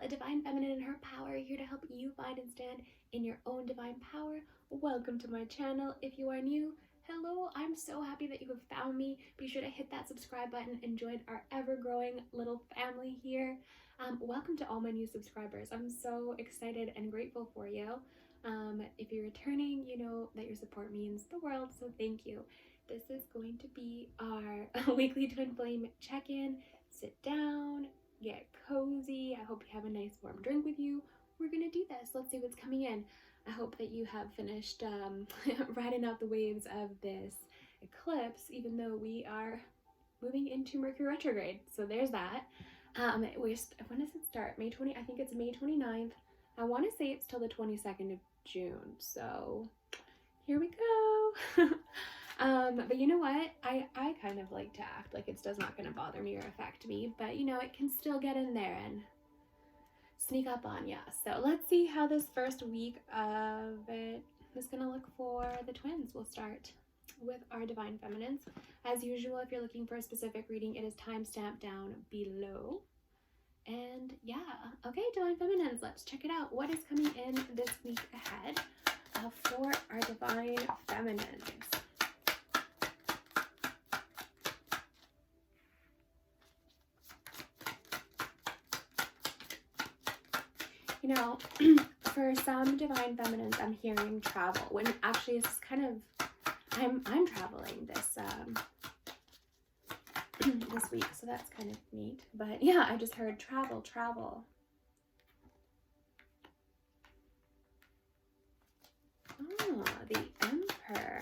divine feminine and her power, here to help you find and stand in your own divine power. Welcome to my channel. If you are new, hello, I'm so happy that you have found me. Be sure to hit that subscribe button and join our ever-growing little family here. Welcome to all my new subscribers. I'm so excited and grateful for you. If you're returning, you know that your support means the world, so thank you. This is going to be our weekly twin flame check-in. Sit down, get cozy. I hope you have a nice warm drink with you. We're gonna do this. Let's see what's coming in. I hope that you have finished riding out the waves of this eclipse, even though we are moving into Mercury retrograde. So there's that. When does it start? May 20, I think it's May 29th. I want to say it's till the 22nd of June. So here we go. But you know what? I kind of like to act like it's not going to bother me or affect me, but you know, it can still get in there and sneak up on ya. So let's see how this first week of it is going to look for the twins. We'll start with our divine feminines. As usual, if you're looking for a specific reading, it is timestamped down below. And yeah, okay, divine feminines, let's check it out. What is coming in this week ahead for our divine feminines? You know, for some divine feminines, I'm hearing travel. When actually it's kind of, I'm traveling this this week, so that's kind of neat. But yeah, I just heard travel. Oh, the Emperor.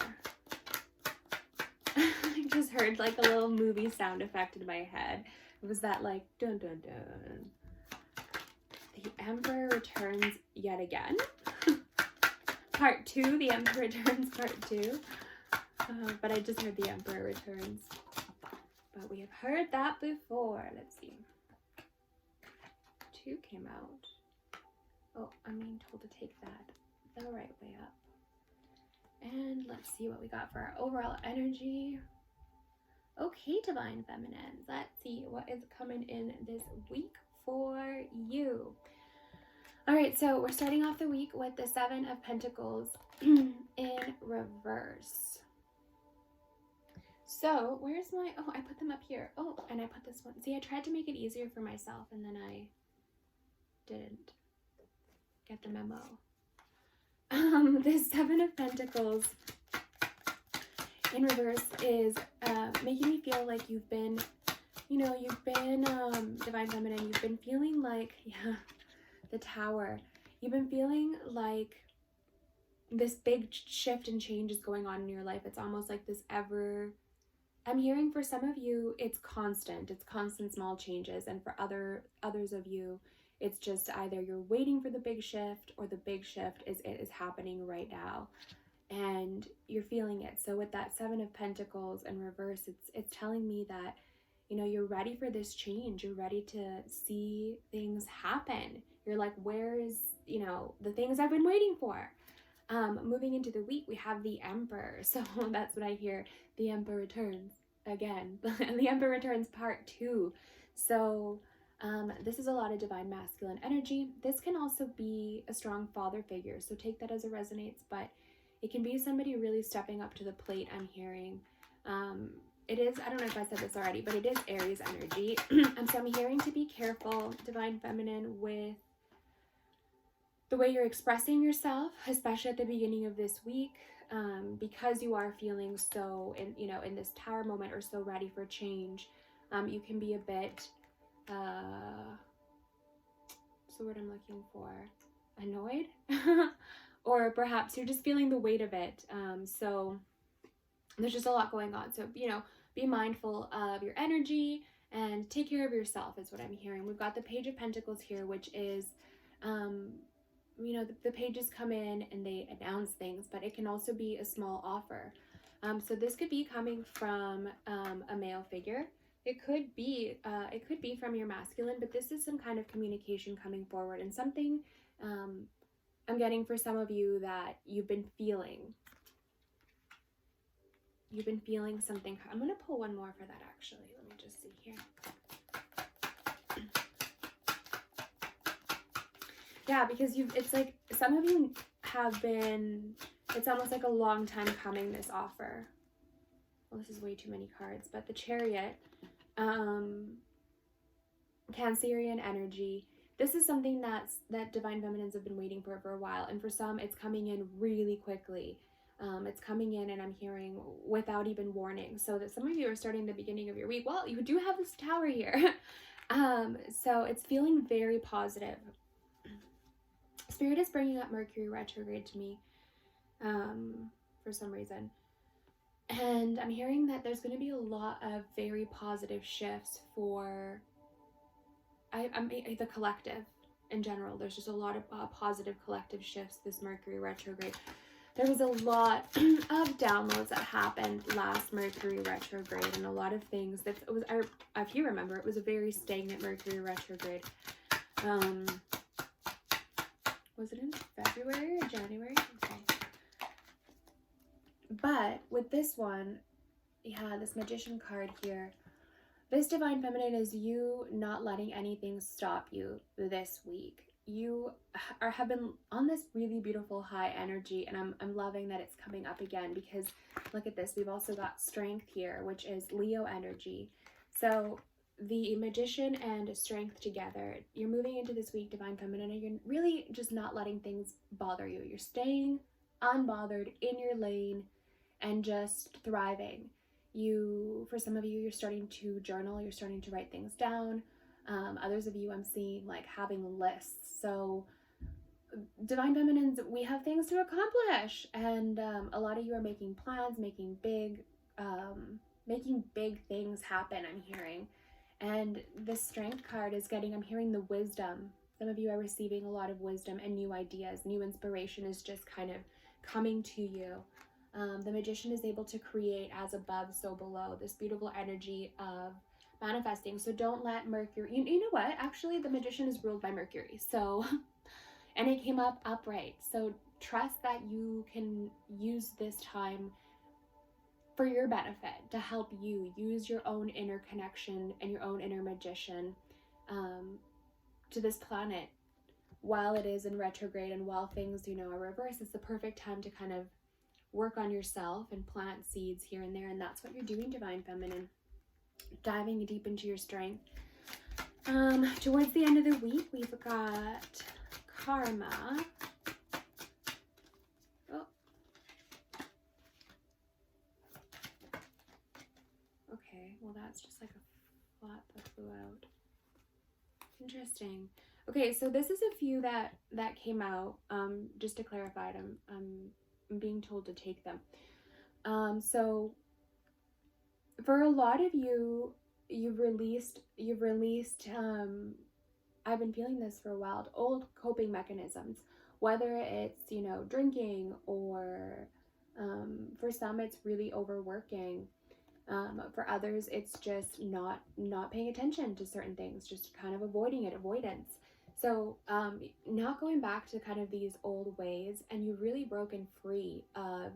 I just heard like a little movie sound effect in my head. It was that like dun dun dun. The Emperor returns yet again. Part 2, the Emperor returns, part 2. But I just heard the Emperor returns. But we have heard that before. Let's see. 2 came out. Oh, I'm being told to take that the right way up. And let's see what we got for our overall energy. Okay, divine feminines. Let's see what is coming in this week for you. All right, so we're starting off the week with the 7 of Pentacles in reverse. So where's my, oh, I put them up here. Oh, and I put this one. See, I tried to make it easier for myself and then I didn't get the memo. The 7 of Pentacles in reverse is making me feel like you've been, you know, divine feminine, you've been feeling like, yeah, the Tower. You've been feeling like this big shift and change is going on in your life. It's almost like this I'm hearing for some of you, it's constant small changes. And for others of you, it's just either you're waiting for the big shift or the big shift is happening right now. And you're feeling it. So with that 7 of Pentacles in reverse, it's telling me that, you know, you're ready for this change. You're ready to see things happen. You're like, where's, you know, the things I've been waiting for? Moving into the week, we have the Emperor. So that's what I hear. The Emperor returns again. The Emperor returns part 2. So this is a lot of divine masculine energy. This can also be a strong father figure. So take that as it resonates, but it can be somebody really stepping up to the plate, I'm hearing. It is, I don't know if I said this already, but it is Aries energy. And so I'm hearing to be careful, divine feminine, with the way you're expressing yourself, especially at the beginning of this week, because you are feeling so, in this Tower moment or so ready for change. You can be a bit, what's the word I'm looking for? Annoyed? Or perhaps you're just feeling the weight of it. So there's just a lot going on. So, you know, be mindful of your energy and take care of yourself is what I'm hearing. We've got the Page of Pentacles here, which is, you know, the pages come in and they announce things, but it can also be a small offer. So this could be coming from a male figure. It could be from your masculine, but this is some kind of communication coming forward and something I'm getting for some of you that you've been feeling. You've been feeling something. I'm going to pull one more for that, actually. Let me just see here. Yeah, because it's like some of you have been, it's almost like a long time coming, this offer. Well, this is way too many cards, but the Chariot, Cancerian energy. This is something that Divine Feminines have been waiting for a while, and for some, it's coming in really quickly. It's coming in, and I'm hearing without even warning. So that some of you are starting the beginning of your week. Well, you do have this Tower here. So it's feeling very positive. Spirit is bringing up Mercury retrograde to me for some reason. And I'm hearing that there's going to be a lot of very positive shifts for the collective in general. There's just a lot of positive collective shifts this Mercury retrograde. There was a lot of downloads that happened last Mercury retrograde, and a lot of things that it was, if you remember, it was a very stagnant Mercury retrograde. Was it in February or January? Okay. But with this one, yeah, this Magician card here, this Divine Feminine is you not letting anything stop you this week. You have been on this really beautiful high energy, and I'm loving that it's coming up again, because look at this. We've also got Strength here, which is Leo energy. So the Magician and Strength together, you're moving into this week, Divine Feminine, and you're really just not letting things bother you. You're staying unbothered in your lane and just thriving. For some of you, you're starting to journal, you're starting to write things down. Others of you, I'm seeing like having lists. So Divine Feminines, we have things to accomplish, and a lot of you are making plans, making big things happen, I'm hearing. And this Strength card is I'm hearing the wisdom. Some of you are receiving a lot of wisdom and new ideas. New inspiration is just kind of coming to you. The Magician is able to create as above, so below, this beautiful energy of manifesting. So don't let Mercury, you know what? Actually, the Magician is ruled by Mercury. So, and it came up upright. So trust that you can use this time for your benefit, to help you use your own inner connection and your own inner magician to this planet while it is in retrograde, and while things, are reversed. It's the perfect time to kind of work on yourself and plant seeds here and there, and that's what you're doing, Divine Feminine. Diving deep into your strength. Towards the end of the week, we've got Karma. Oh. Okay, well that's just like a flap that flew out. Interesting. Okay, so this is a few that came out. Just to clarify, I'm being told to take them. So for a lot of you, you've released I've been feeling this for a while, old coping mechanisms, whether it's, drinking, or for some it's really overworking. For others, it's just not paying attention to certain things, just kind of avoidance. So not going back to kind of these old ways, and you've really broken free of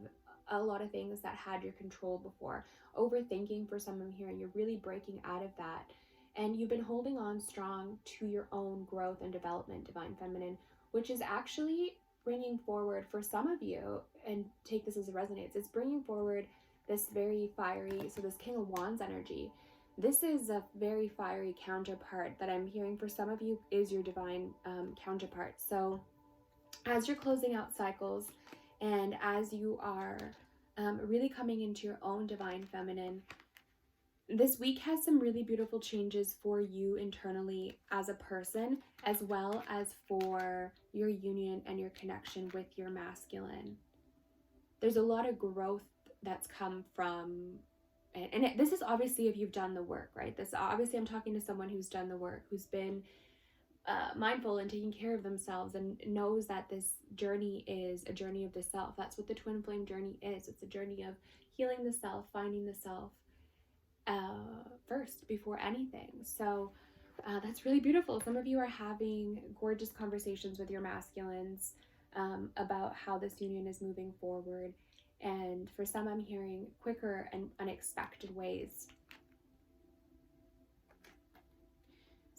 a lot of things that had your control before. Overthinking, for some I'm hearing, you're really breaking out of that. And you've been holding on strong to your own growth and development, Divine Feminine, which is actually bringing forward, for some of you, and take this as it resonates, it's bringing forward this very fiery, so this King of Wands energy. This is a very fiery counterpart that I'm hearing for some of you is your divine counterpart. So as you're closing out cycles, and as you are really coming into your own Divine Feminine, this week has some really beautiful changes for you internally as a person, as well as for your union and your connection with your masculine. There's a lot of growth that's come from, this is obviously if you've done the work, right? This obviously, I'm talking to someone who's done the work, who's been mindful and taking care of themselves, and knows that this journey is a journey of the self. That's what the twin flame journey is. It's a journey of healing the self, finding the self first before anything. So that's really beautiful. Some of you are having gorgeous conversations with your masculines about how this union is moving forward. And for some, I'm hearing quicker and unexpected ways.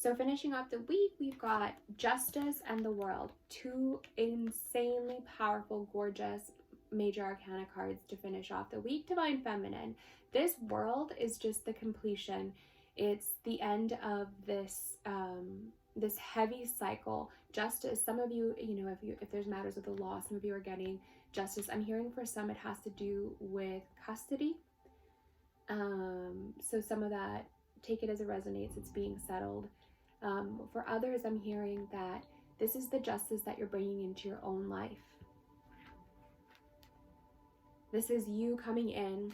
So finishing off the week, we've got Justice and the World. 2 insanely powerful, gorgeous major arcana cards to finish off the week. Divine Feminine. This World is just the completion. It's the end of this this heavy cycle. Justice, some of you, you know, if there's matters with the law, some of you are getting justice. I'm hearing for some it has to do with custody. So some of that, take it as it resonates, it's being settled. For others, I'm hearing that this is the justice that you're bringing into your own life. This is you coming in.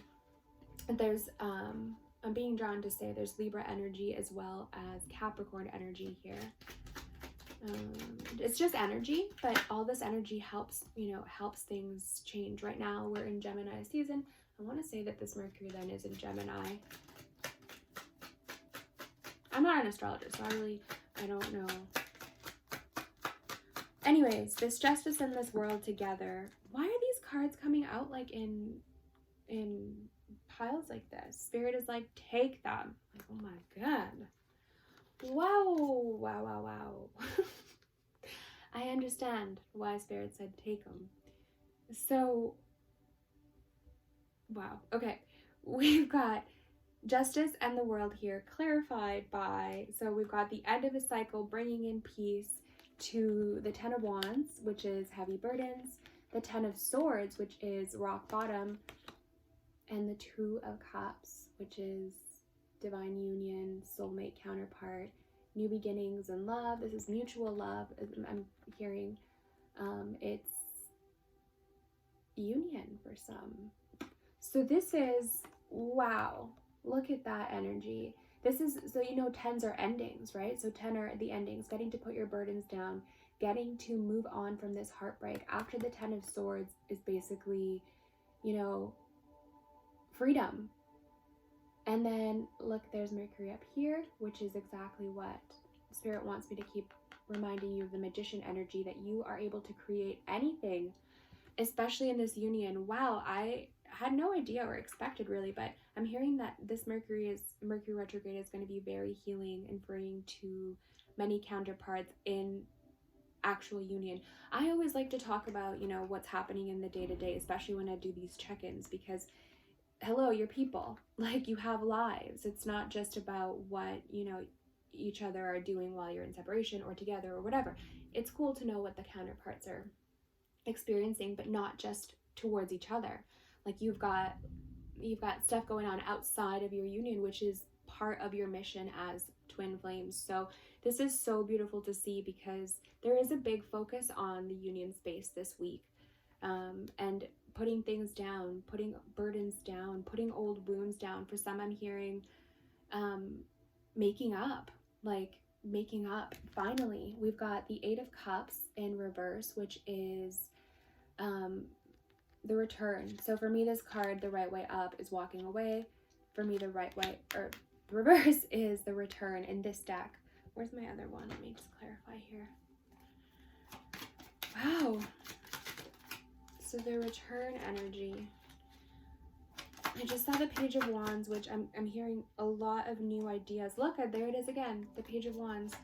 There's, I'm being drawn to say there's Libra energy as well as Capricorn energy here. It's just energy, but all this energy helps, you know, helps things change. Right now, we're in Gemini season. I want to say that this Mercury then is in Gemini. I'm not an astrologer, so I don't know. Anyways, this Justice and this World together. Why are these cards coming out like in piles like this? Spirit is like, take them. Like, oh my God. Wow. I understand why Spirit said take them. So, wow. Okay, we've got Justice and the World here, clarified by, so we've got the end of a cycle, bringing in peace, to the Ten of Wands, which is heavy burdens, the Ten of Swords, which is rock bottom, and the Two of Cups, which is divine union, soulmate counterpart, new beginnings and love. This is mutual love. I'm hearing it's union for some. So this is, wow, look at that energy. This is, so you know, 10s are endings, right? So 10 are the endings, getting to put your burdens down, getting to move on from this heartbreak. After the 10 of Swords is basically, you know, freedom. And then look, there's Mercury up here, which is exactly what Spirit wants me to keep reminding you of, the Magician energy, that you are able to create anything, especially in this union. Wow, I had no idea or expected really, but I'm hearing that this Mercury retrograde is going to be very healing and freeing to many counterparts in actual union. I always like to talk about, you know, what's happening in the day-to-day, especially when I do these check-ins, because hello, you're people, like, you have lives. It's not just about what, you know, each other are doing while you're in separation or together or whatever. It's cool to know what the counterparts are experiencing, but not just towards each other. Like, you've got stuff going on outside of your union, which is part of your mission as twin flames. So this is so beautiful to see, because there is a big focus on the union space this week, and putting things down, putting burdens down, putting old wounds down. For some, I'm hearing making up. Finally, we've got the Eight of Cups in reverse, which is the return. So for me, this card, the right way up, is walking away. For me, the right way, or reverse, is the return in this deck. Where's my other one? Let me just clarify here. Wow. So the return energy. I just saw the Page of Wands, which I'm hearing a lot of new ideas. Look, there it is again, the Page of Wands.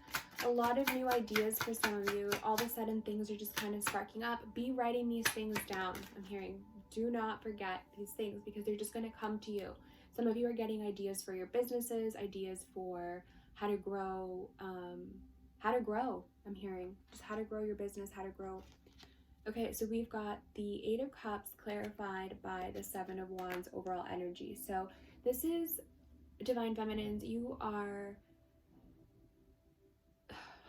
A lot of new ideas for some of you. All of a sudden, things are just kind of sparking up. Be writing these things down. I'm hearing, do not forget these things, because they're just going to come to you. Some of you are getting ideas for your businesses, ideas for how to grow. I'm hearing just how to grow your business, how to grow. Okay, so we've got the Eight of Cups clarified by the Seven of Wands overall energy. So this is Divine Feminines. You are,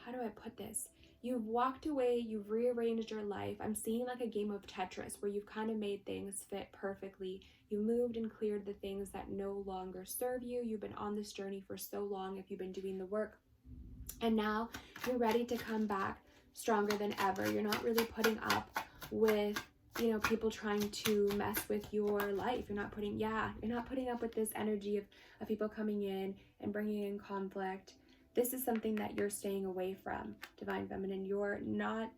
how do I put this? You've walked away, you've rearranged your life. I'm seeing like a game of Tetris where you've kind of made things fit perfectly. You moved and cleared the things that no longer serve you. You've been on this journey for so long if you've been doing the work. And now you're ready to come back stronger than ever. You're not really putting up with, you know, people trying to mess with your life. You're not putting up with this energy of people coming in and bringing in conflict. This is something that you're staying away from, Divine Feminine. You're not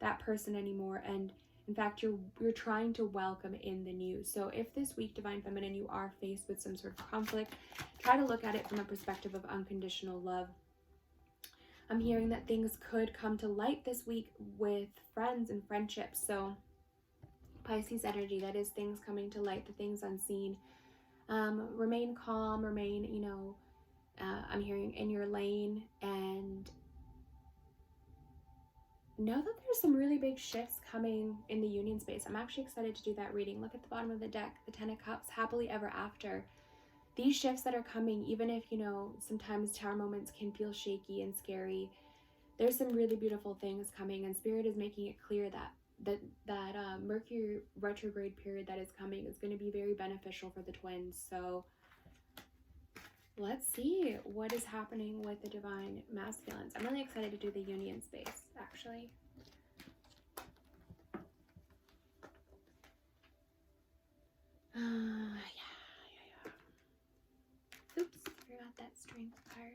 that person anymore, and in fact, you're trying to welcome in the new. So if this week, Divine Feminine, you are faced with some sort of conflict, try to look at it from a perspective of unconditional love. I'm hearing that things could come to light this week with friends and friendships. So Pisces energy, that is things coming to light, the things unseen. Remain calm, remain, I'm hearing in your lane, and know that there's some really big shifts coming in the union space. I'm actually excited to do that reading. Look at the bottom of the deck, the Ten of Cups, happily ever after. These shifts that are coming, even if, sometimes tower moments can feel shaky and scary, there's some really beautiful things coming, and Spirit is making it clear that Mercury retrograde period that is coming is going to be very beneficial for the twins. So let's see what is happening with the divine masculines. I'm really excited to do the union space, actually. Yeah. Oops, forgot that strength card.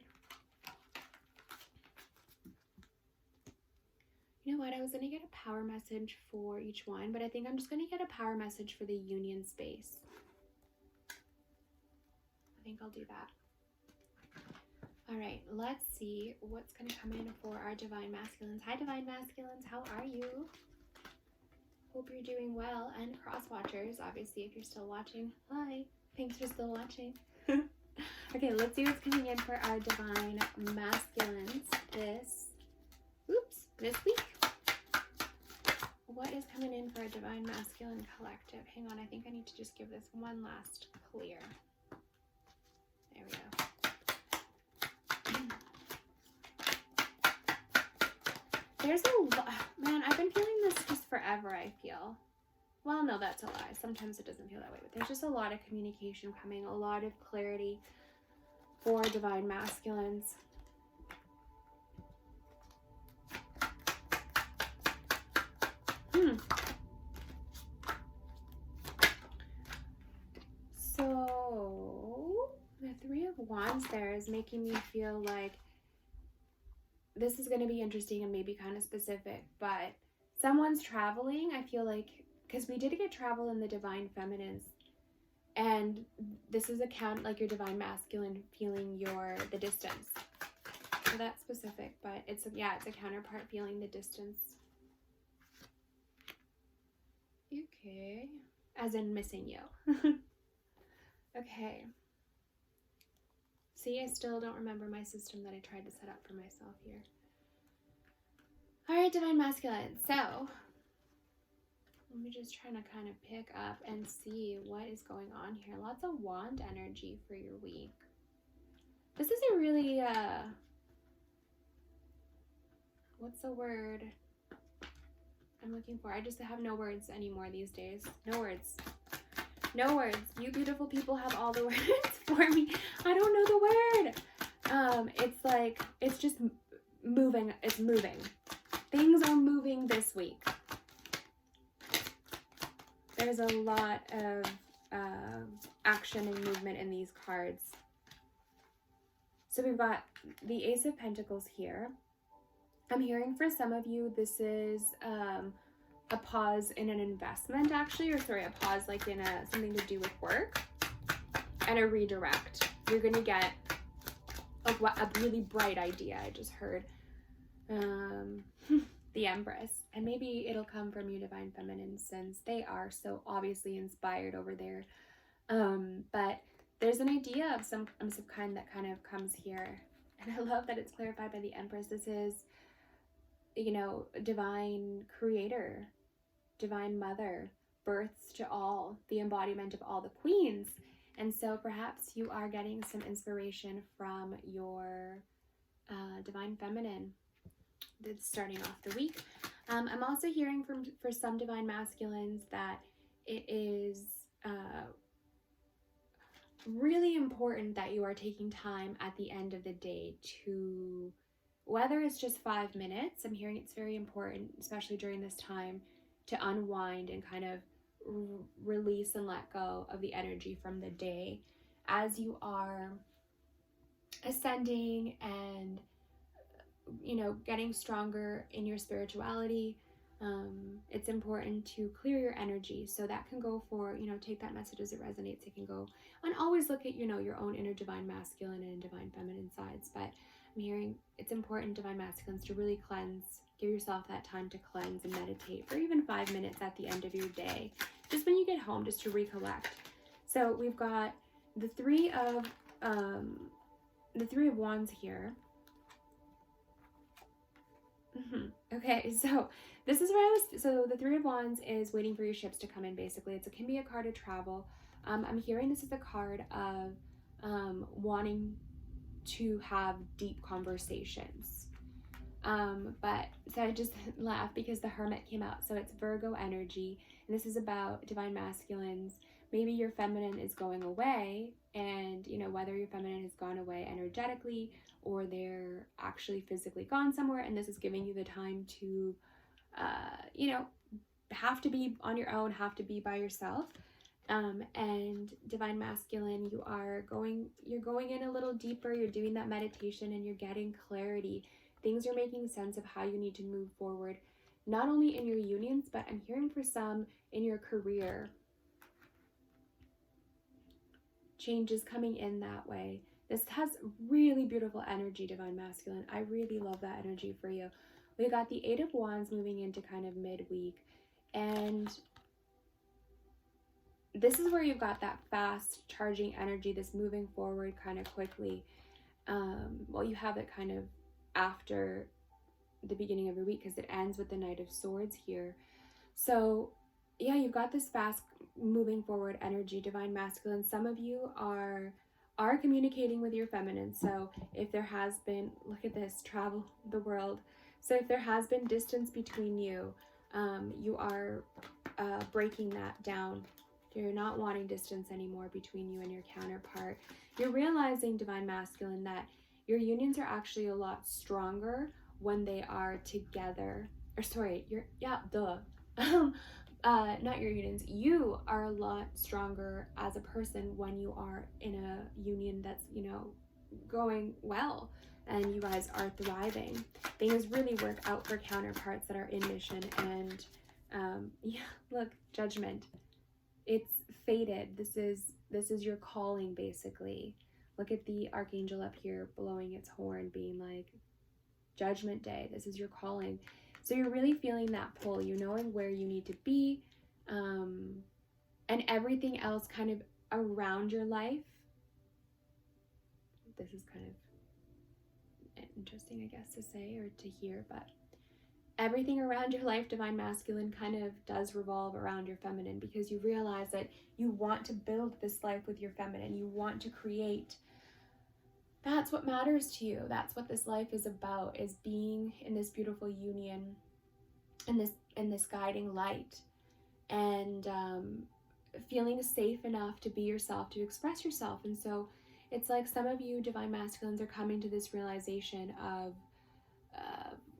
You know what? I was going to get a power message for each one, but I think I'm just going to get a power message for the union space. I think I'll do that. All right, let's see what's going to come in for our divine masculines. Hi, divine masculines. How are you? Hope you're doing well. And cross watchers, obviously, if you're still watching. Hi. Thanks for still watching. Okay, let's see what's coming in for our divine masculines this week. What is coming in for a divine masculine collective? Hang on, I think I need to just give this one last clear. There we go. There's a lot, man, I've been feeling this just forever, I feel. Well, no, that's a lie. Sometimes it doesn't feel that way, but there's just a lot of communication coming, a lot of clarity for divine masculines. So the Three of Wands there is making me feel like this is going to be interesting and maybe kind of specific, but someone's traveling. I feel like, because we did get travel in the divine feminines, and this is like your divine masculine feeling the distance. So that's specific, but it's a counterpart feeling the distance. Okay, as in missing you. Okay. See, I still don't remember my system that I tried to set up for myself here. All right, divine masculine. So let me just try to kind of pick up and see what is going on here. Lots of wand energy for your week. This is a really, what's the word I'm looking for? I just have no words anymore these days. No words. No words. You beautiful people have all the words for me. I don't know the word. It's like, it's just moving. It's moving. Things are moving this week. There's a lot of action and movement in these cards. So we've got the Ace of Pentacles here. I'm hearing for some of you, this is a pause in an investment, actually, or sorry, a pause like in something to do with work, and a redirect. You're going to get a really bright idea. I just heard the Empress, and maybe it'll come from your divine feminine, since they are so obviously inspired over there. But there's an idea of some kind that kind of comes here, and I love that it's clarified by the Empress. This is, divine creator, divine mother, births to all, the embodiment of all the queens. And so perhaps you are getting some inspiration from your divine feminine that's starting off the week. I'm also hearing for some divine masculines that it is really important that you are taking time at the end of the day to, whether it's just 5 minutes, I'm hearing it's very important, especially during this time, to unwind and kind of release and let go of the energy from the day as you are ascending and getting stronger in your spirituality. It's important to clear your energy. So that can go for, take that message as it resonates. It can go and always look at, your own inner divine masculine and divine feminine sides. But I'm hearing it's important, Divine Masculines, to really cleanse. Give yourself that time to cleanse and meditate for even 5 minutes at the end of your day. Just when you get home, just to recollect. So we've got the Three of Wands here. Okay, so this is where so the Three of Wands is waiting for your ships to come in, basically. It can be a card of travel. I'm hearing this is a card of wanting to have deep conversations. But so I just laughed because the Hermit came out. So it's Virgo energy, and this is about Divine Masculines. Maybe your feminine is going away, and you know, whether your feminine has gone away energetically or they're actually physically gone somewhere, and this is giving you the time to you know, have to be on your own, have to be by yourself. And Divine Masculine, you're going in a little deeper, you're doing that meditation and you're getting clarity. Things are making sense of how you need to move forward, not only in your unions, but I'm hearing for some in your career. Changes coming in that way. This has really beautiful energy, Divine Masculine. I really love that energy for you. We got the Eight of Wands moving into kind of midweek, and this is where you've got that fast charging energy, this moving forward kind of quickly. Well, you have it kind of after the beginning of your week because it ends with the Knight of Swords here. So yeah, you've got this fast moving forward energy, Divine Masculine. Some of you are communicating with your feminine. So if there has been, look at this, travel the world. So if there has been distance between you, you are breaking that down. You're not wanting distance anymore between you and your counterpart. You're realizing, Divine Masculine, that your unions are actually a lot stronger when they are together. Or sorry, not your unions. You are a lot stronger as a person when you are in a union that's, you know, going well and you guys are thriving. Things really work out for counterparts that are in mission. And yeah, look, Judgment. It's fated. This is your calling, basically. Look at the archangel up here blowing its horn, being like, Judgment Day, this is your calling. So you're really feeling that pull. You're knowing where you need to be, and everything else kind of around your life. This is kind of interesting, I guess, to say or to hear, but everything around your life, Divine Masculine, kind of does revolve around your feminine, because you realize that you want to build this life with your feminine. You want to create. That's what matters to you. That's what this life is about, is being in this beautiful union, in this guiding light, and feeling safe enough to be yourself, to express yourself. And so it's like some of you Divine Masculines are coming to this realization of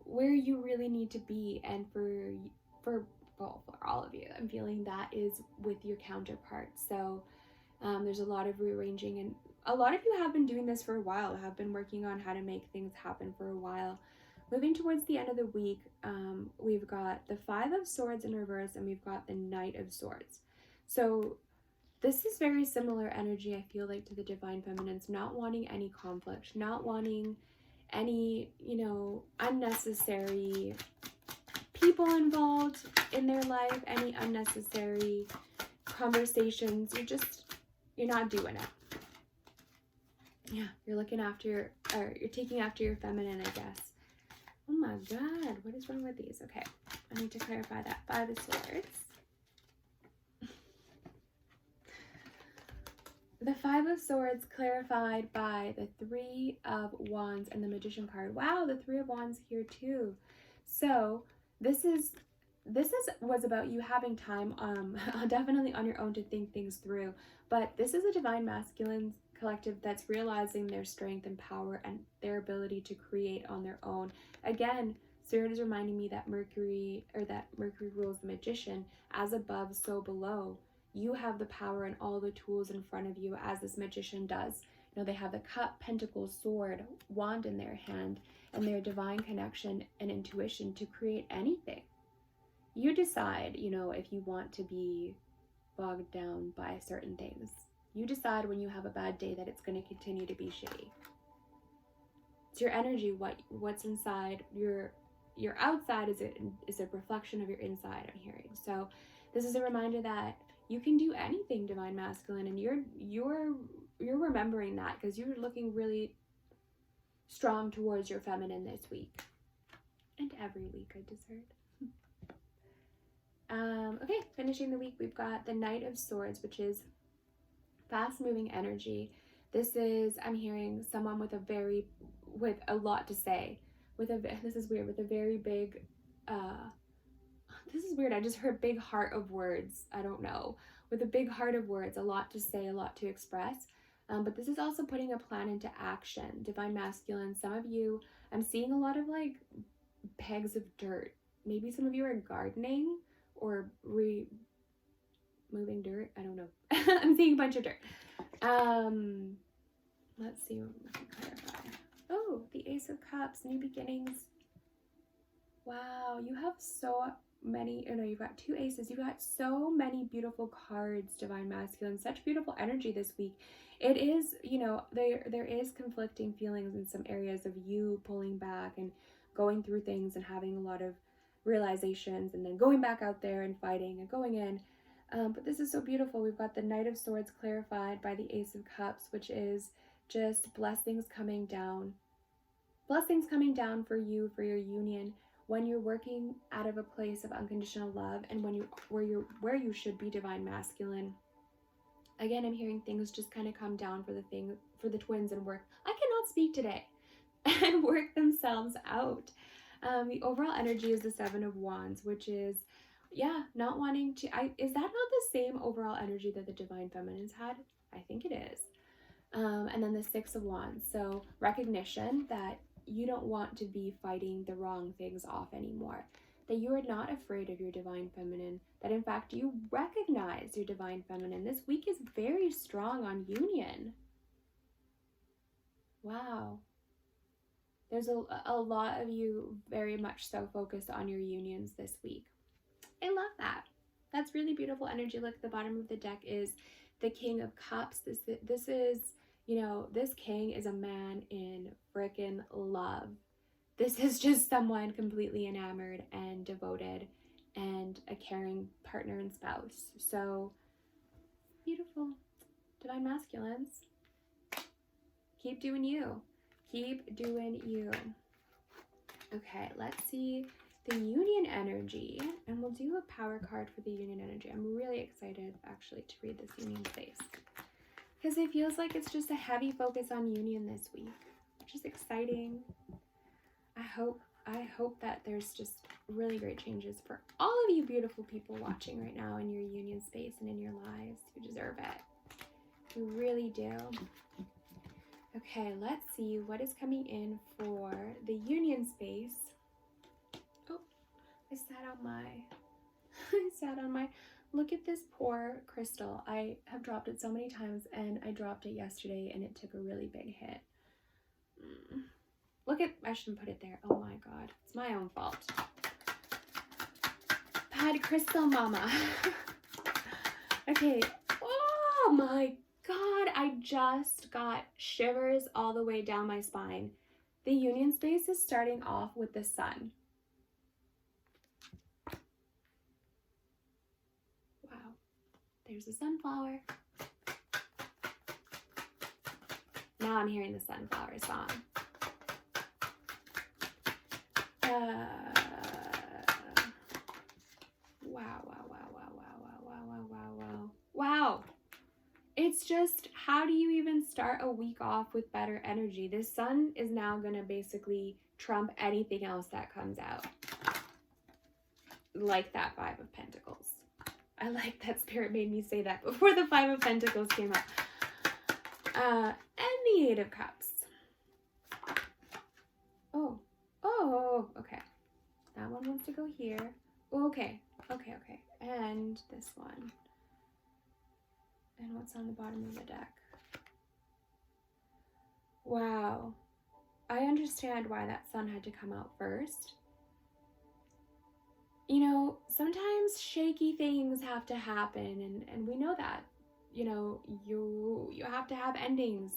where you really need to be. And for all of you, I'm feeling that is with your counterpart. So there's a lot of rearranging, and a lot of you have been doing this for a while, have been working on how to make things happen for a while. Moving towards the end of the week, we've got the Five of Swords in reverse, and we've got the Knight of Swords. So this is very similar energy, I feel like, to the Divine Feminines, not wanting any conflict, not wanting any, you know, unnecessary people involved in their life, any unnecessary conversations. You're not doing it. Yeah, you're looking after you're taking after your feminine, I guess. Oh my God, what is wrong with these? Okay, I need to clarify that. Five of Swords. The Five of Swords clarified by the Three of Wands and the Magician card. Wow, the Three of Wands here too. So this was about you having time, definitely on your own, to think things through. But this is a Divine Masculine collective that's realizing their strength and power and their ability to create on their own. Again, Spirit is reminding me that Mercury rules the Magician. As above, so below. You have the power and all the tools in front of you, as this Magician does. You know, they have the cup, pentacle, sword, wand in their hand, and their divine connection and intuition to create anything. You decide, you know, if you want to be bogged down by certain things. You decide when you have a bad day that it's going to continue to be shitty. It's your energy, what's inside. Your outside is a reflection of your inside, I'm hearing. So this is a reminder that you can do anything, divine masculine, and you're remembering that because you're looking really strong towards your feminine this week. And every week, I just heard. Okay, finishing the week, we've got the Knight of Swords, which is fast-moving energy. This is, I'm hearing, someone with a lot to say. This is weird, with a very big, this is weird, I just heard big heart of words, I don't know. With a big heart of words, a lot to say, a lot to express. But this is also putting a plan into action. Divine masculine, some of you, I'm seeing a lot of like pegs of dirt. Maybe some of you are gardening or moving dirt. I don't know. I'm seeing a bunch of dirt. Let's see what we can clarify. Oh, the Ace of Cups, new beginnings. Wow, you have so many, oh no, you've got 2 aces. You've got so many beautiful cards, divine masculine, such beautiful energy this week. It is, you know, there is conflicting feelings in some areas of you pulling back and going through things and having a lot of realizations and then going back out there and fighting and going in. But this is so beautiful. We've got the Knight of Swords clarified by the Ace of Cups, which is just blessings coming down. Blessings coming down for you, for your union, when you're working out of a place of unconditional love and when where you should be, divine masculine. Again, I'm hearing things just kind of come down for the twins and work. I cannot speak today. And work themselves out. The overall energy is the 7 of Wands, which is, yeah, not wanting to, is that not the same overall energy that the divine feminines had? I think it is. And then the 6 of Wands. So recognition that you don't want to be fighting the wrong things off anymore. That you are not afraid of your divine feminine. That in fact you recognize your divine feminine. This week is very strong on union. Wow. There's a lot of you very much so focused on your unions this week. I love that. That's really beautiful energy. Look, at the bottom of the deck is the King of Cups. This is, you know, this king is a man in frickin' love. This is just someone completely enamored and devoted and a caring partner and spouse. So beautiful. Divine masculines. Keep doing you. Keep doing you. Okay, let's see the union energy, and we'll do a power card for the union energy. I'm really excited actually to read this union space because it feels like it's just a heavy focus on union this week, which is exciting. I hope that there's just really great changes for all of you beautiful people watching right now in your union space and in your lives. You deserve it. You really do. Okay, let's see what is coming in for the union space. Oh, I sat on my, look at this poor crystal. I have dropped it so many times and I dropped it yesterday and it took a really big hit. Look at, I shouldn't put it there. Oh my God, it's my own fault. Bad crystal mama. Okay, oh my God, I just got shivers all the way down my spine. The union space is starting off with the sun. Wow. There's a sunflower. Now I'm hearing the sunflower song. Wow. It's just, how do you even start a week off with better energy? This sun is now going to basically trump anything else that comes out. Like that 5 of Pentacles. I like that Spirit made me say that before the 5 of Pentacles came up. And the 8 of Cups. Oh, okay. That one wants to go here. Okay. And this one. And what's on the bottom of the deck? Wow. I understand why that sun had to come out first. You know, sometimes shaky things have to happen, and we know that. You know, you have to have endings.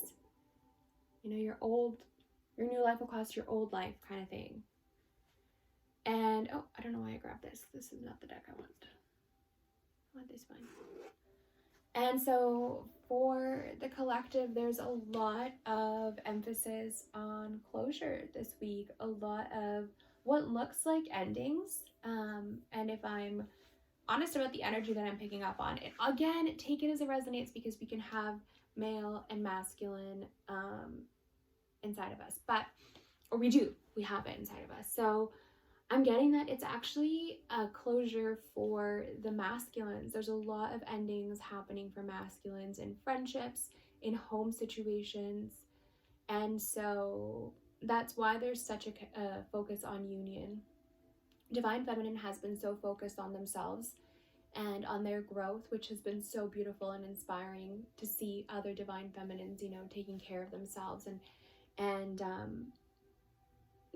You know, your old Your new life will cost your old life kind of thing. And, oh, I don't know why I grabbed this. This is not the deck I want. I want this one. And so for the collective, there's a lot of emphasis on closure this week. A lot of what looks like endings. And if I'm honest about the energy that I'm picking up on, again, take it as it resonates, because we can have male and masculine inside of us. Or we have it inside of us. So I'm getting that it's actually a closure for the masculines. There's a lot of endings happening for masculines in friendships, in home situations. And so that's why there's such a focus on union. Divine Feminine has been so focused on themselves and on their growth, which has been so beautiful and inspiring to see other Divine Feminines, taking care of themselves and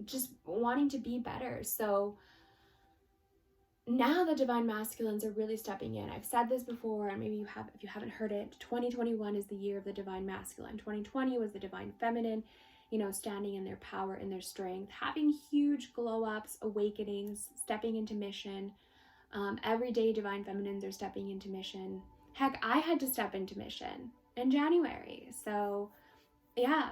just wanting to be better. So now the Divine Masculines are really stepping in. I've said this before, and maybe if you haven't heard it, 2021 is the year of the Divine Masculine. 2020 was the Divine Feminine, standing in their power and their strength, having huge glow-ups, awakenings, stepping into mission. Every day Divine Feminines are stepping into mission. Heck, I had to step into mission in January. So yeah.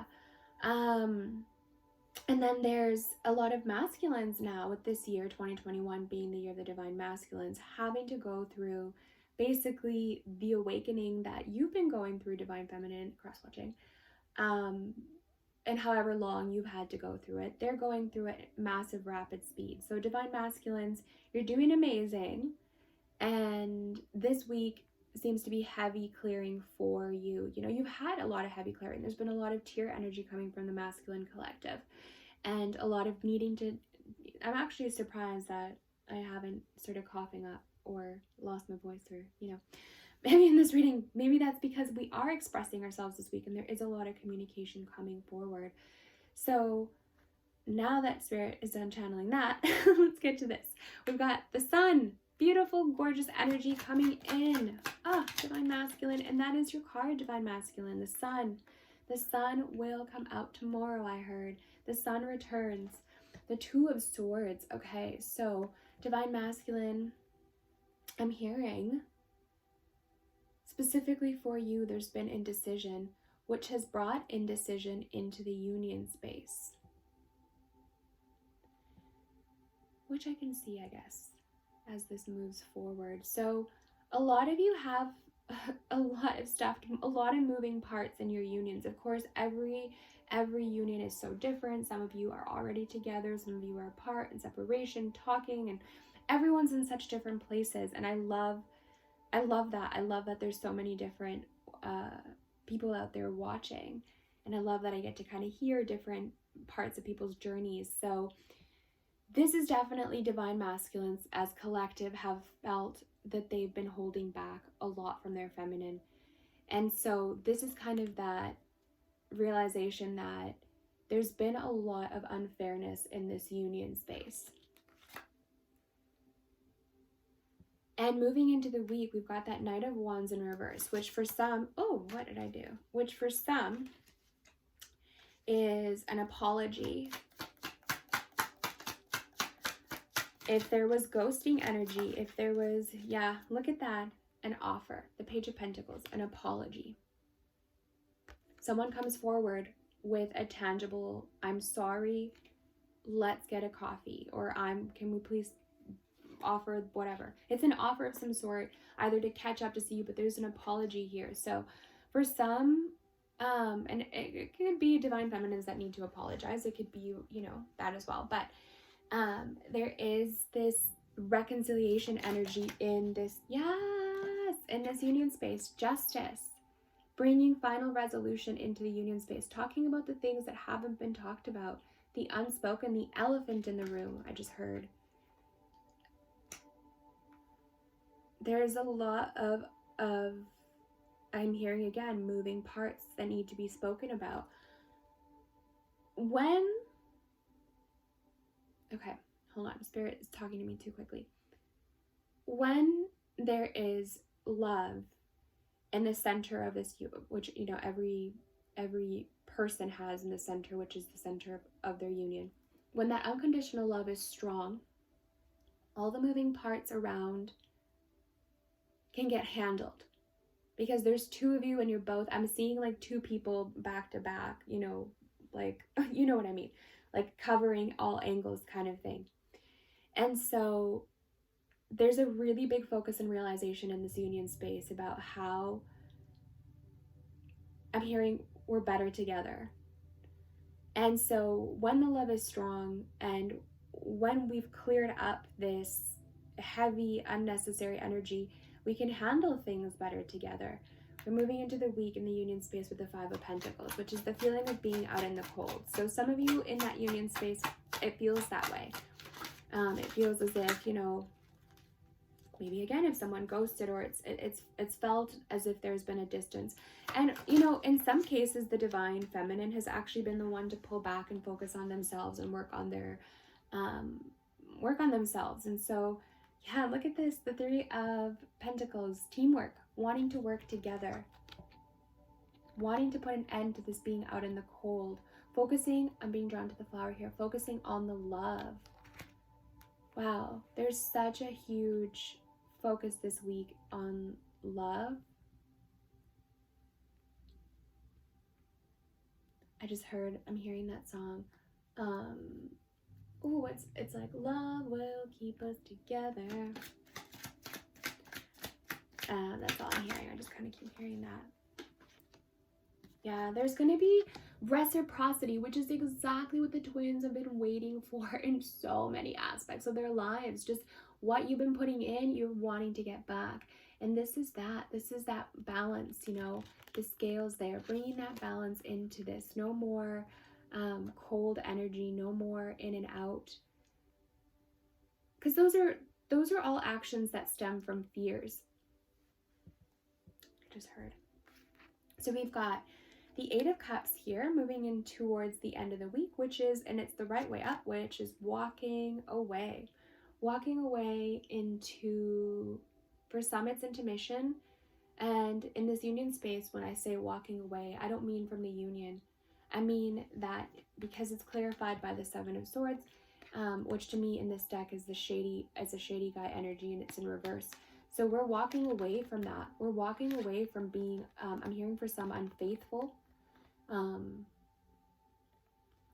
And then there's a lot of masculines now, with this year, 2021 being the year of the Divine Masculines, having to go through basically the awakening that you've been going through, Divine Feminine, cross-watching, and however long you've had to go through it. They're going through it at massive rapid speed. So Divine Masculines, you're doing amazing. And this week seems to be heavy clearing for you. You've had a lot of heavy clearing. There's been a lot of tear energy coming from the masculine collective, and a lot of needing to, I'm actually surprised that I haven't started coughing up or lost my voice, or, maybe in this reading, maybe that's because we are expressing ourselves this week and there is a lot of communication coming forward. So now that Spirit is done channeling that, let's get to this. We've got the Sun. Beautiful, gorgeous energy coming in. Divine Masculine. And that is your card, Divine Masculine. The Sun. The Sun will come out tomorrow, I heard. The Sun returns. The Two of Swords. Okay, so Divine Masculine, I'm hearing specifically for you, there's been indecision, which has brought indecision into the union space. Which I can see, I guess, as this moves forward. So a lot of you have a lot of stuff, a lot of moving parts in your unions. Of course, every union is so different. Some of you are already together, some of you are apart, in separation, talking, and everyone's in such different places. And I love that. I love that there's so many different people out there watching. And I love that I get to kind of hear different parts of people's journeys. So this is definitely Divine Masculines as collective have felt that they've been holding back a lot from their feminine. And so this is kind of that realization that there's been a lot of unfairness in this union space. And moving into the week, we've got that Knight of Wands in reverse, which for some, what did I do? Which for some is an apology. If there was ghosting energy, if there was, look at that, an offer, the Page of Pentacles, an apology. Someone comes forward with a tangible, I'm sorry, let's get a coffee, or can we please offer whatever. It's an offer of some sort, either to catch up to see you, but there's an apology here. So for some, and it could be Divine Feminines that need to apologize. It could be, that as well. But there is this reconciliation energy in this, in this union space, justice, bringing final resolution into the union space, talking about the things that haven't been talked about, the unspoken, the elephant in the room, I just heard. There's a lot of I'm hearing again, moving parts that need to be spoken about. Okay, hold on. Spirit is talking to me too quickly. When there is love in the center of this, which, every person has in the center, which is the center of their union. When that unconditional love is strong, all the moving parts around can get handled. Because there's two of you and you're both, I'm seeing like two people back to back, you know, like, you know what I mean? Like covering all angles kind of thing. And so there's a really big focus and realization in this union space about how I'm hearing we're better together. And so when the love is strong and when we've cleared up this heavy, unnecessary energy, we can handle things better together. We're moving into the week in the union space with the Five of Pentacles, which is the feeling of being out in the cold. So some of you in that union space, it feels that way. It feels as if, you know, maybe again, if someone ghosted, or it's felt as if there's been a distance. And, you know, in some cases, the divine feminine has actually been the one to pull back and focus on themselves and work on their, work on themselves. And so, yeah, look at this, the Three of Pentacles, teamwork, wanting to work together, wanting to put an end to this being out in the cold, focusing, I'm being drawn to the flower here, focusing on the love. Wow, there's such a huge focus this week on love. I'm hearing that song. Oh, it's like, love will keep us together. That's all I'm hearing. I just kind of keep hearing that. Yeah, there's going to be reciprocity, which is exactly what the twins have been waiting for in so many aspects of their lives. Just what you've been putting in, you're wanting to get back. And this is that balance, you know, the scales there, bringing that balance into this. No more cold energy, no more in and out. Because those are all actions that stem from fears. I just heard. So we've got the Eight of Cups here, moving in towards the end of the week, which is, and it's the right way up, which is walking away. Walking away into, for some it's intermission. And in this union space, when I say walking away, I don't mean from the union. I mean that because it's clarified by the Seven of Swords, which to me in this deck is a shady guy energy, and it's in reverse. So we're walking away from that. We're walking away from being, I'm hearing for some, unfaithful. We're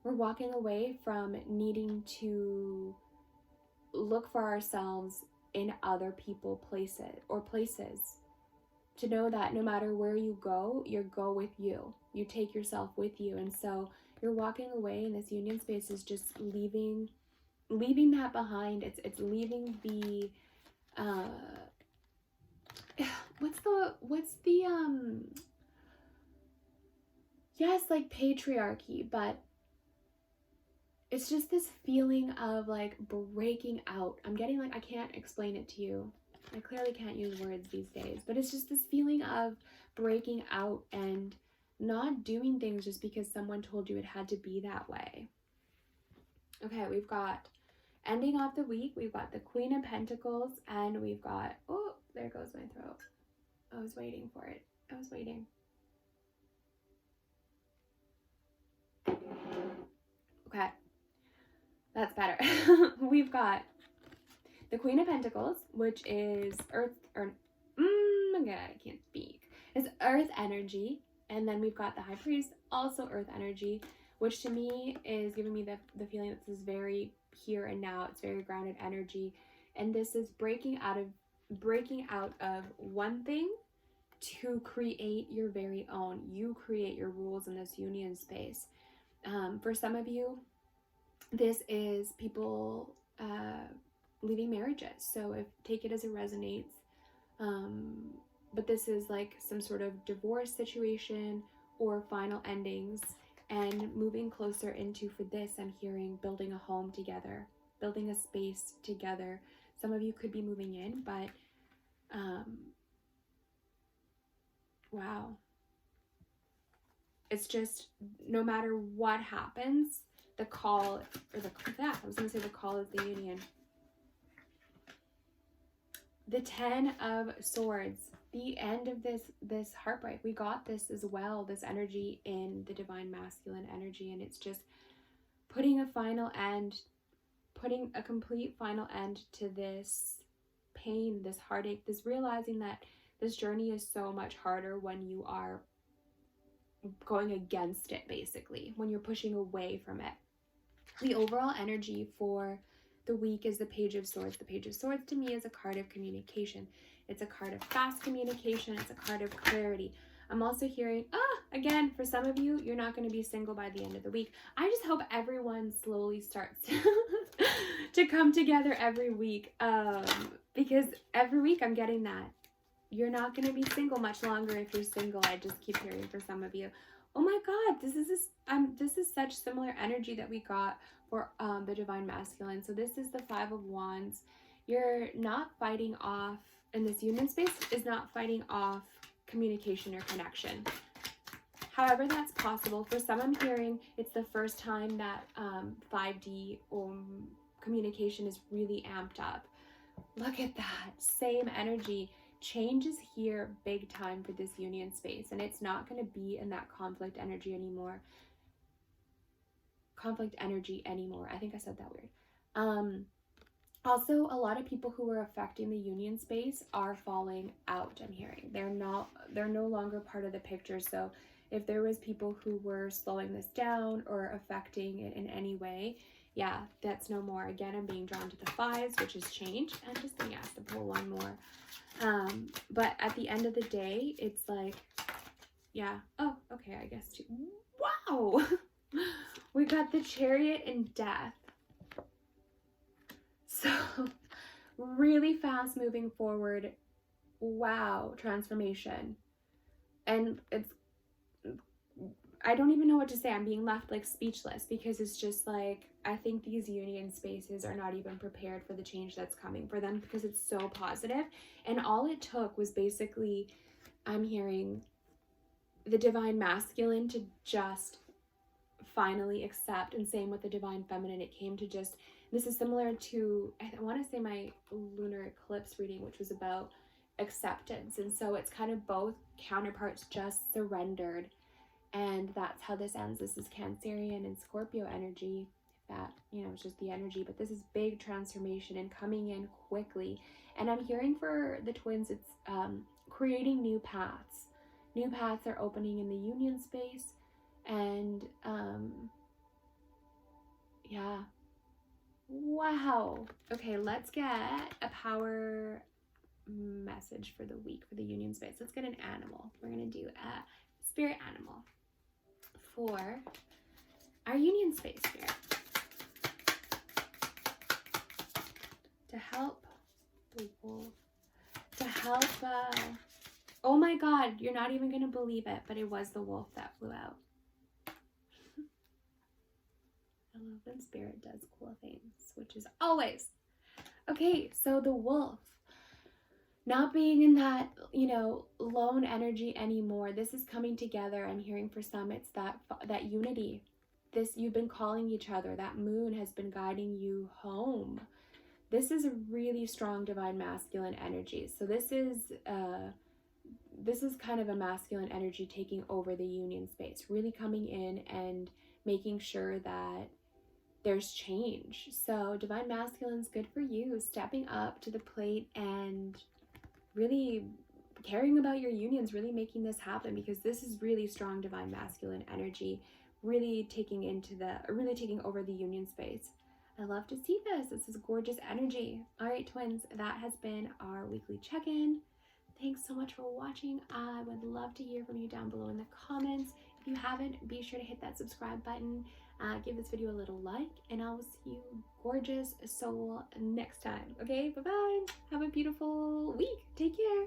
walking away from needing to look for ourselves in other people, places. To know that no matter where you go with you. You take yourself with you. And so you're walking away, and this union space is just leaving that behind. It's leaving the what's the yes, like patriarchy, but it's just this feeling of like breaking out. I'm getting like, I can't explain it to you. I clearly can't use words these days, but it's just this feeling of breaking out and not doing things just because someone told you it had to be that way. Okay, we've got ending off the week, we've got the Queen of Pentacles, and we've got, oh, there goes my throat. I was waiting for it. I was waiting. Okay, that's better. We've got the Queen of Pentacles, which is I can't speak. It's earth energy. And then we've got the High Priest, also earth energy, which to me is giving me the feeling that this is very here and now. It's very grounded energy. And this is breaking out of one thing to create your very own. You create your rules in this union space. For some of you, this is people leaving marriages. So take it as it resonates. But this is like some sort of divorce situation or final endings, and moving closer into, for this, I'm hearing building a home together, building a space together. Some of you could be moving in, but wow. It's just, no matter what happens, the call, or I was going to say the call is the union. The Ten of Swords. the end of this heartbreak. We got this as well, this energy in the divine masculine energy, and it's just putting a complete final end to this pain, this heartache, this realizing that this journey is so much harder when you are going against it, basically, when you're pushing away from it. The overall energy for the week is the Page of Swords. The Page of Swords to me is a card of communication. It's a card of fast communication. It's a card of clarity. I'm also hearing, again, for some of you, you're not going to be single by the end of the week. I just hope everyone slowly starts to come together every week, because every week I'm getting that. You're not going to be single much longer if you're single. I just keep hearing for some of you. Oh my God, this is such similar energy that we got for the divine masculine. So this is the Five of Wands. You're not fighting off, in this union space, is not fighting off communication or connection. However that's possible. For some, I'm hearing it's the first time that 5D communication is really amped up. Look at that. Same energy. Change is here big time for this union space, and it's not going to be in that conflict energy anymore. I think I said that weird. Also, a lot of people who are affecting the union space are falling out, I'm hearing. They're no longer part of the picture. So if there was people who were slowing this down or affecting it in any way, yeah, that's no more. Again, I'm being drawn to the fives, which is change. I'm just being asked to pull one more. But at the end of the day, it's like, yeah. Oh, okay, I guess two. Wow! We got the Chariot and Death. So, really fast moving forward. Wow, transformation. And I don't even know what to say. I'm being left like speechless, because it's just like, I think these union spaces are not even prepared for the change that's coming for them, because it's so positive. And all it took was basically, I'm hearing, the divine masculine to just finally accept, and same with the divine feminine. It came to just, this is similar to, I want to say, my lunar eclipse reading, which was about acceptance. And so it's kind of both counterparts just surrendered. And that's how this ends. This is Cancerian and Scorpio energy. That, it's just the energy. But this is big transformation and coming in quickly. And I'm hearing for the twins, it's creating new paths. New paths are opening in the union space. And, yeah. Wow. Okay, let's get a power message for the week for the union space. Let's get an animal. We're going to do a spirit animal for our union space here to help the wolf, to help oh my God, you're not even gonna believe it, but it was the wolf that flew out. I love when spirit does cool things, which is always okay. So the wolf, not being in that, lone energy anymore. This is coming together. I'm hearing for some, it's that unity. This, you've been calling each other. That moon has been guiding you home. This is a really strong divine masculine energy. So this is kind of a masculine energy taking over the union space, really coming in and making sure that there's change. So divine masculine's good for you, stepping up to the plate and really caring about your unions, really making this happen, because this is really strong divine masculine energy, really taking over the union space. I love to see this. This is gorgeous energy. All right, twins, that has been our weekly check-in. Thanks so much for watching. I would love to hear from you down below in the comments. If you haven't, be sure to hit that subscribe button. Give this video a little like, and I will see you, gorgeous soul, next time. Okay, bye-bye. Have a beautiful week. Take care.